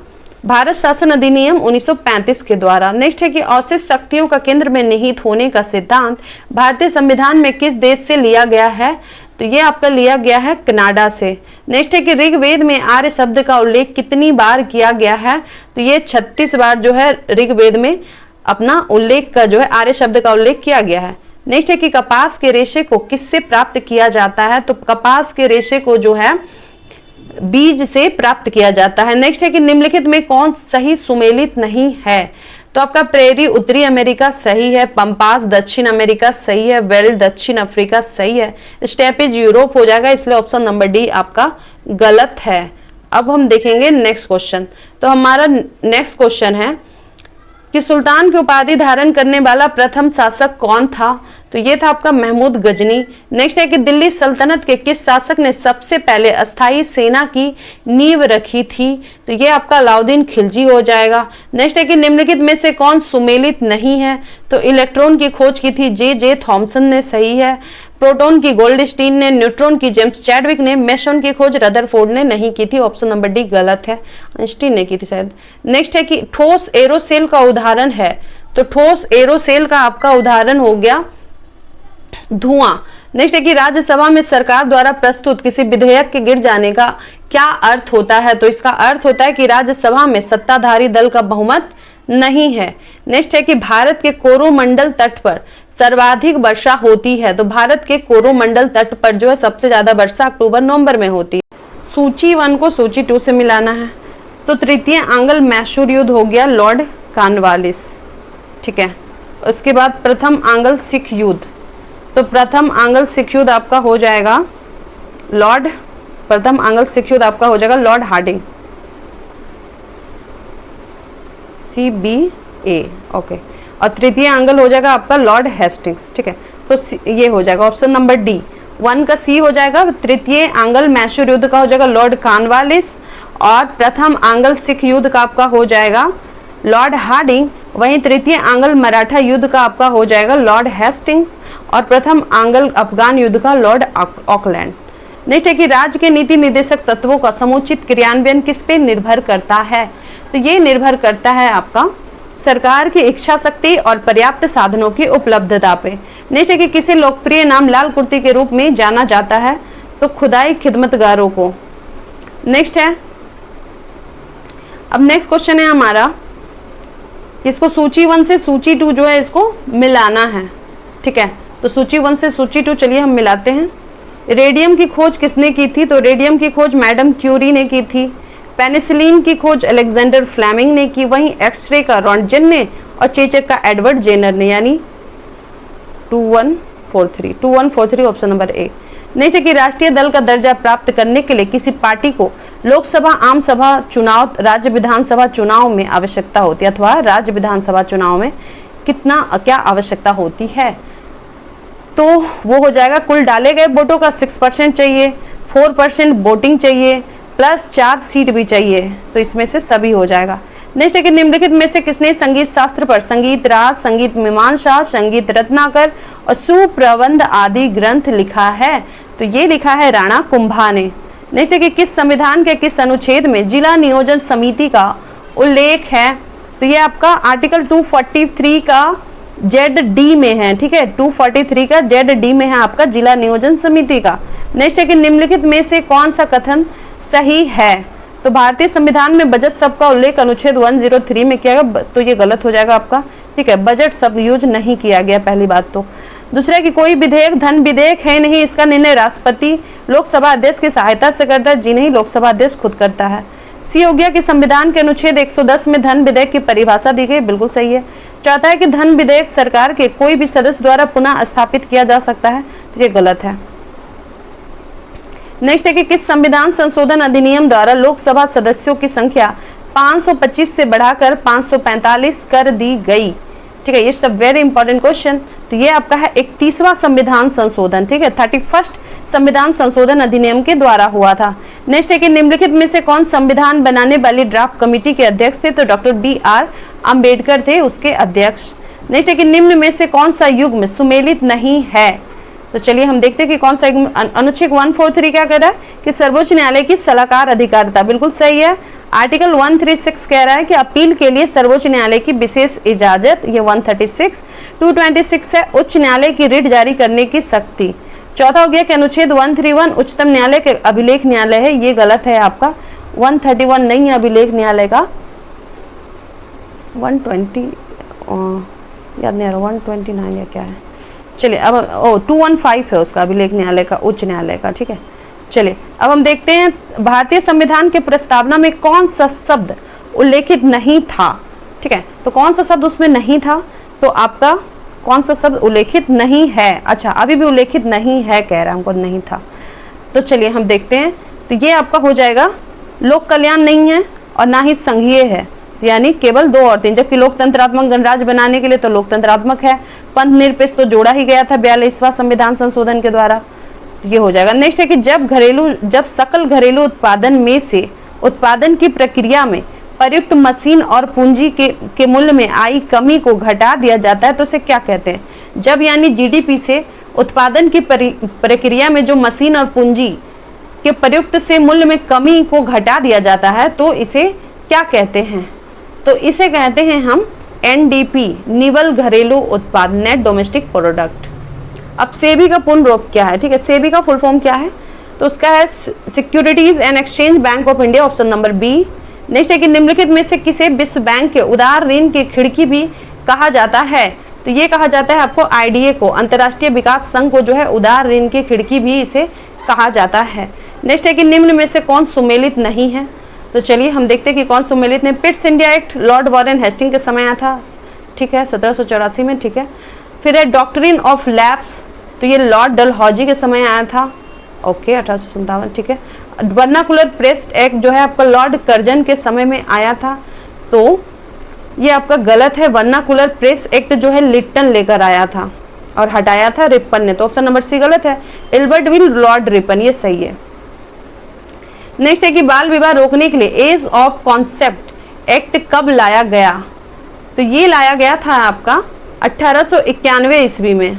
भारत शासन अधिनियम 1935 के द्वारा। नेक्स्ट है कि अवशिष्ट शक्तियों का केंद्र में निहित होने का सिद्धांत भारतीय संविधान में किस देश से लिया गया है। तो ये आपका लिया गया है कनाडा से। नेक्स्ट है कि ऋग्वेद में आर्य शब्द का उल्लेख कितनी बार किया गया है। तो ये 36 बार जो है ऋग्वेद में अपना उल्लेख का जो है आर्य शब्द का उल्लेख किया गया है। नेक्स्ट है कि कपास के रेशे को किससे प्राप्त किया जाता है। तो कपास के रेशे को जो है बीज से प्राप्त किया जाता है। नेक्स्ट है कि निम्नलिखित में कौन सही सुमेलित नहीं है। तो आपका प्रेरी उत्तरी अमेरिका सही है, पंपास दक्षिण अमेरिका सही है, वेल्ड दक्षिण अफ्रीका सही है, स्टेपेज यूरोप हो जाएगा, इसलिए ऑप्शन नंबर डी आपका गलत है। अब हम देखेंगे नेक्स्ट क्वेश्चन। तो हमारा नेक्स्ट क्वेश्चन है कि सुल्तान की उपाधि धारण करने वाला प्रथम शासक कौन था। तो ये था आपका महमूद गजनी। नेक्स्ट है कि दिल्ली सल्तनत के किस शासक ने सबसे पहले अस्थाई सेना की नींव रखी थी। तो ये आपका अलाउद्दीन खिलजी हो जाएगा। नेक्स्ट है कि निम्नलिखित में से कौन सुमेलित नहीं है। तो इलेक्ट्रॉन की खोज की थी जे थॉमसन ने, सही है। प्रोटॉन की गोल्डस्टीन ने, न्यूट्रॉन की जेम्स चैडविक ने, मेसन की खोज रदरफोर्ड ने नहीं की थी, ऑप्शन नंबर डी गलत है, आइंस्टीन ने की थी शायद। नेक्स्ट है कि ठोस एरोसेल का उदाहरण है। तो ठोस एरोसेल का आपका उदाहरण हो गया धुआं। नेक्स्ट है कि राज्यसभा में सरकार द्वारा प्रस्तुत किसी विधेयक के गिर जाने का क्या अर्थ होता है। तो इसका अर्थ होता है कि राज्यसभा में सत्ताधारी दल का बहुमत नहीं है। नेक्स्ट है कि भारत के कोरोमंडल तट पर सर्वाधिक वर्षा होती है। तो भारत के कोरोमंडल तट पर जो है सबसे ज्यादा वर्षा अक्टूबर नवंबर में होती है। सूची 1 को सूची 2 से मिलाना है। तो तृतीय आंग्ल मैसूर युद्ध हो गया लॉर्ड कॉर्नवालिस, ठीक है। उसके बाद प्रथम आंग्ल सिख युद्ध। तो प्रथम आंग्ल सिख युद्ध आपका हो जाएगा प्रथम आंग्ल सिख युद्ध आपका हो जाएगा लॉर्ड हार्डिंग, CBA, ओके। और तृतीय आंग्ल हो जाएगा आपका लॉर्ड हेस्टिंग्स, ठीक है। तो ये हो जाएगा ऑप्शन नंबर डी, 1 का सी हो जाएगा। तृतीय आंग्ल मैसूर युद्ध का हो जाएगा लॉर्ड कॉर्नवालिस, और प्रथम आंग्ल सिख युद्ध का आपका हो जाएगा लॉर्ड हार्डिंग। वहीं तृतीय आंग्ल मराठा युद्ध का आपका हो जाएगा लॉर्ड हेस्टिंग्स, और प्रथम आंग्ल अफगान युद्ध का लॉर्ड ऑकलैंड। नेक्स्ट है कि राज्य के नीति निर्देशक तत्वों का समुचित क्रियान्वयन किस पे निर्भर करता है? तो ये निर्भर करता है आपका सरकार की इच्छा शक्ति और पर्याप्त साधनों की उपलब्धता पे। नेक्स्ट है कि किसी लोकप्रिय नाम लाल कुर्ती के रूप में जाना जाता है? तो खुदाई खिदमतगारों को। नेक्स्ट है, अब नेक्स्ट क्वेश्चन है हमारा, इसको सूची 1 से सूची 2 जो है इसको मिलाना है, ठीक है। तो सूची 1 से सूची 2 चलिए हम मिलाते हैं। रेडियम की खोज किसने की थी? तो रेडियम की खोज मैडम क्यूरी ने की थी। पेनिसिलिन की खोज अलेक्जेंडर फ्लेमिंग ने की। वहीं एक्सरे का रॉन्टजन ने, और चेचक का एडवर्ड जेनर ने, यानी 2143 ऑप्शन नंबर ए। नेक्स्ट है कि राष्ट्रीय दल का दर्जा प्राप्त करने के लिए किसी पार्टी को लोकसभा, आम सभा चुनाव, राज्य विधानसभा चुनाव में आवश्यकता होती है, अथवा राज्य विधानसभा चुनाव में क्या आवश्यकता होती है? तो वो हो जाएगा कुल डाले गए वोटों का 6% चाहिए, 4% वोटिंग चाहिए, प्लस 4 सीट भी चाहिए। तो इसमें से सभी हो जाएगा। नेक्स्ट है कि निम्नलिखित में से किसने संगीत शास्त्र पर संगीत राज, संगीत मीमांसा, संगीत रत्नाकर और सुप्रबंध आदि ग्रंथ लिखा है? तो ये लिखा है राणा कुंभा ने। नेक्स्ट है कि किस संविधान के किस अनुच्छेद में जिला नियोजन समिति का उल्लेख है? तो ये आपका आर्टिकल 243 का ZD में है, ठीक है। 243 का ZD में है आपका जिला नियोजन समिति का। नेक्स्ट है कि निम्नलिखित में से कौन सा कथन सही है? तो भारतीय संविधान में बजट शब्द का उल्लेख अनुच्छेद 103 में किया गया, तो ये गलत हो जाएगा आपका, ठीक है। बजट शब्द यूज नहीं किया गया, पहली बात तो। दूसरा है कि कोई विधेयक धन विधेयक है नहीं, इसका निर्णय राष्ट्रपति लोकसभा अध्यक्ष की सहायता से करता है, जी नहीं, लोकसभा अध्यक्ष खुद करता है। सी हो गया कि संविधान के अनुच्छेद 110 में धन विधेयक की परिभाषा दी गई, बिल्कुल सही है। चौथा है कि धन विधेयक सरकार के कोई भी सदस्य द्वारा पुनः स्थापित किया जा सकता है, तो ये गलत है। नेक्स्ट है कि किस संविधान संशोधन अधिनियम द्वारा लोकसभा सदस्यों की संख्या 525 से बढ़ाकर 545 कर दी गई? ठीक है, ये सब वेरी इंपॉर्टेंट क्वेश्चन। तो ये आपका है 31वां संविधान संशोधन, ठीक है, 31st संविधान संशोधन अधिनियम के द्वारा हुआ था। नेक्स्ट है कि निम्नलिखित में से कौन संविधान बनाने वाली ड्राफ्ट कमेटी के अध्यक्ष थे? तो डॉक्टर BR अम्बेडकर थे उसके अध्यक्ष। नेक्स्ट है कि निम्न में से कौन सा युग्म सुमेलित नहीं है? तो चलिए हम देखते हैं कि कौन सा अनुच्छेद 143 क्या कह रहा है कि सर्वोच्च न्यायालय की सलाहकार अधिकारिता, बिल्कुल सही है। आर्टिकल 136 कह रहा है कि अपील के लिए सर्वोच्च न्यायालय की विशेष इजाजत, ये 136। 226 है उच्च न्यायालय की रिट जारी करने की शक्ति। चौथा हो गया कि अनुच्छेद 131 उच्चतम न्यायालय के अभिलेख न्यायालय है, ये गलत है आपका, 131 नहीं है अभिलेख न्यायालय का, 120 याद नहीं आ रहा, 129 या क्या है। चलिए अब 215 है उसका अभिलेख न्यायालय का, उच्च न्यायालय का, ठीक है। चलिए अब हम देखते हैं भारतीय संविधान के प्रस्तावना में कौन सा शब्द उल्लेखित नहीं था, ठीक है। तो कौन सा शब्द उसमें नहीं था? तो आपका कौन सा शब्द उल्लेखित नहीं है? अच्छा, अभी भी उल्लेखित नहीं है कह रहा है, हमको नहीं था। तो चलिए हम देखते हैं, तो ये आपका हो जाएगा लोक कल्याण नहीं है और ना ही संघीय है, यानी केवल 2 और 3, जबकि लोकतंत्रात्मक गणराज्य बनाने के लिए तो लोकतंत्रात्मक है। पंथ निरपेक्ष तो जोड़ा ही गया था 42वां संविधान संशोधन के द्वारा, ये हो जाएगा। नेक्स्ट है कि जब सकल घरेलू उत्पादन में से उत्पादन की प्रक्रिया में प्रयुक्त मशीन और पूंजी के मूल्य में आई कमी को घटा दिया जाता है तो उसे क्या कहते हैं? जब यानी GDP से उत्पादन की प्रक्रिया में जो मशीन और पूंजी के प्रयुक्त से मूल्य में कमी को घटा दिया जाता है तो इसे क्या कहते हैं? तो इसे कहते हैं हम NDP, निवल घरेलू उत्पाद, नेट डोमेस्टिक प्रोडक्ट। अब सेबी का पूर्ण रूप क्या है? ठीक है, सेबी का फुल फॉर्म क्या है? तो उसका है securities and exchange bank of India, option number B। Next है कि निम्नलिखित में से किसे विश्व बैंक के उदार ऋण की खिड़की भी कहा जाता है? तो ये कहा जाता है आपको IDA को, अंतर्राष्ट्रीय विकास संघ को जो है उदार ऋण की खिड़की भी इसे कहा जाता है। नेक्स्ट है कि निम्न में से कौन सुमेलित नहीं है? तो चलिए हम देखते हैं कि कौन सुमेलित नहीं। Pitt's India act lord Warren Hasting के समय आया था, ठीक है, 1784 में, ठीक है। फिर है डॉक्ट्रिन ऑफ लैप्स, तो ये लॉर्ड डलहौजी के समय आया था, ओके, 1857, ठीक है। वर्नाकुलर प्रेस एक्ट जो है आपका लॉर्ड कर्जन के समय में आया था, तो ये आपका गलत है। वर्नाकुलर प्रेस एक्ट जो है लिट्टन लेकर आया था, और हटाया था रिपन ने, तो ऑप्शन नंबर सी गलत है। एल्बर्ट विल लॉर्ड रिपन, ये सही है। नेक्स्ट है कि बाल विवाह रोकने के लिए एज ऑफ कॉन्सेप्ट एक्ट कब लाया गया? तो ये लाया गया था आपका 1891 ईस्वी में।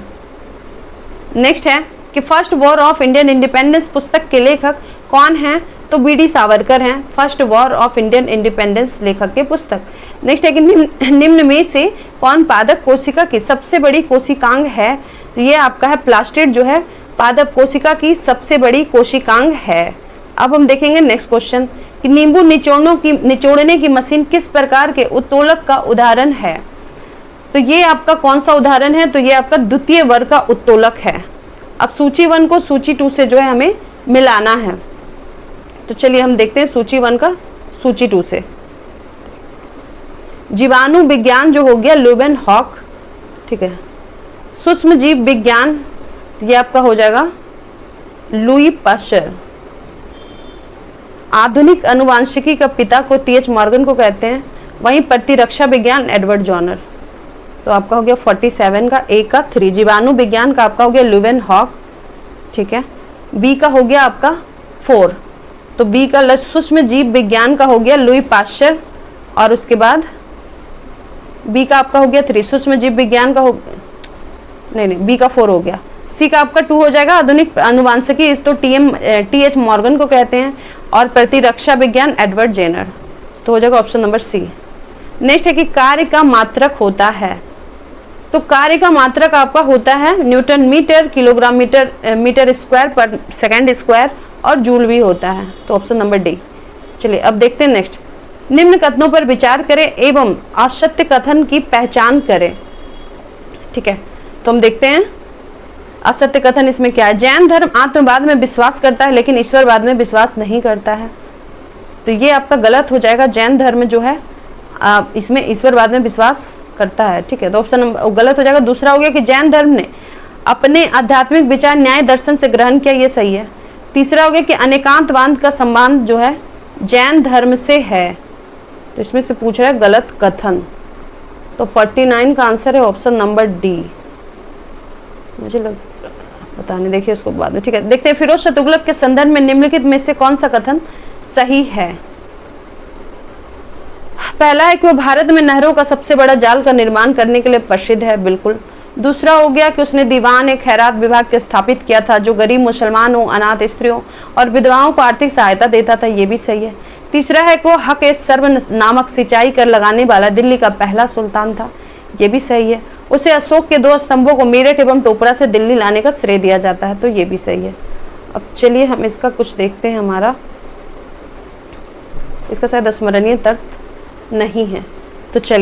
नेक्स्ट है कि first war of Indian independence पुस्तक के लेखक कौन हैं? तो बी.डी. सावरकर हैं, first war of Indian independence लेखक के पुस्तक। नेक्स्ट है कि निम्न में से कौन पादप कोशिका की सबसे बड़ी कोशिकांग है? तो ये आपका है प्लास्टिड जो है पादप कोशिका की सबसे बड़ी कोशिकांग है। अब हम देखेंगे नेक्स्ट क्वेश्चन कि नींबू निचोड़ने की मशीन किस प्रकार के उत्तोलक का उदाहरण है? तो ये आपका कौन सा उदाहरण है? तो ये आपका द्वितीय वर्ग का उत्तोलक है। अब सूची 1 को सूची 2 से जो है हमें मिलाना है, तो चलिए हम देखते हैं सूची 1 का सूची 2 से। जीवाणु विज्ञान जो हो गया ल्यूवेनहॉक, ठीक है। सूक्ष्म जीव विज्ञान ये आपका हो जाएगा लुई पाश्चर। आधुनिक अनुवांशिकी का पिता को टी.एच. मॉर्गन को कहते हैं। वहीं प्रतिरक्षा विज्ञान एडवर्ड जॉनर। तो आपका हो गया 47 का ए का 3। जीवाणु विज्ञान का आपका हो गया ल्यूवेनहॉक, ठीक है। बी का हो गया आपका 4, तो बी का सूक्ष्म जीव विज्ञान का हो गया लुई पाश्चर, और उसके बाद बी का आपका हो गया 3। सूक्ष्म जीव विज्ञान का हो नहीं बी का 4 हो गया। सी का आपका 2 हो जाएगा आधुनिक अनुवांशिकी, इस तो टी.एच. मॉर्गन को कहते हैं, और प्रतिरक्षा विज्ञान एडवर्ड जेनर, तो हो जाएगा ऑप्शन नंबर सी। नेक्स्ट है कि कार्य का मात्रक होता है। तो कार्य का मात्रक आपका होता है newton metre, kilogram metre square per second square, और जूल भी होता है, तो ऑप्शन नंबर डी। चलिए अब देखते हैं नेक्स्ट। निम्न कथनों पर विचार करें एवं असत्य कथन की पहचान करें, ठीक है। तो हम देखते हैं असत्य कथन इसमें क्या है। जैन धर्म आत्मवाद में विश्वास करता है लेकिन ईश्वरवाद में विश्वास नहीं करता है, तो ये आपका गलत हो जाएगा। जैन धर्म जो है इसमें ईश्वरवाद में विश्वास करता है, ठीक है, तो ऑप्शन नंबर गलत हो जाएगा। दूसरा हो गया कि जैन धर्म ने अपने आध्यात्मिक विचार न्याय दर्शन से ग्रहण किया, ये सही है। तीसरा हो गया कि अनेकांतवाद का संबंध जो है जैन धर्म से है, तो इसमें से पूछ रहा है गलत कथन, तो 49 का आंसर है ऑप्शन नंबर डी। मुझे पता नहीं, देखिए उसको बाद में, ठीक है। देखते हैं फिरोज शाह तुगलक के संदर्भ में निम्नलिखित में से कौन सा कथन सही है। पहला है कि वो भारत में नहरों का सबसे बड़ा जाल का निर्माण करने के लिए प्रसिद्ध है, बिल्कुल। दूसरा हो गया कि उसने दीवान खैरात विभाग के स्थापित किया था जो गरीब मुसलमानों, अनाथ स्त्रियों और विधवाओं को आर्थिक सहायता देता था, ये भी सही है। तीसरा है कि वो हक सर्व नामक सिंचाई कर लगाने वाला दिल्ली का पहला सुल्तान था, ये भी सही है। उसे अशोक के 2 स्तंभों को मेरठ एवं टोपरा से दिल्ली लाने का श्रेय दिया जाता है, तो ये भी सही है। अब चलिए हम इसका कुछ देखते हैं। हमारा इसका शायद स्मरणीय तर्क नहीं है, तो चलिए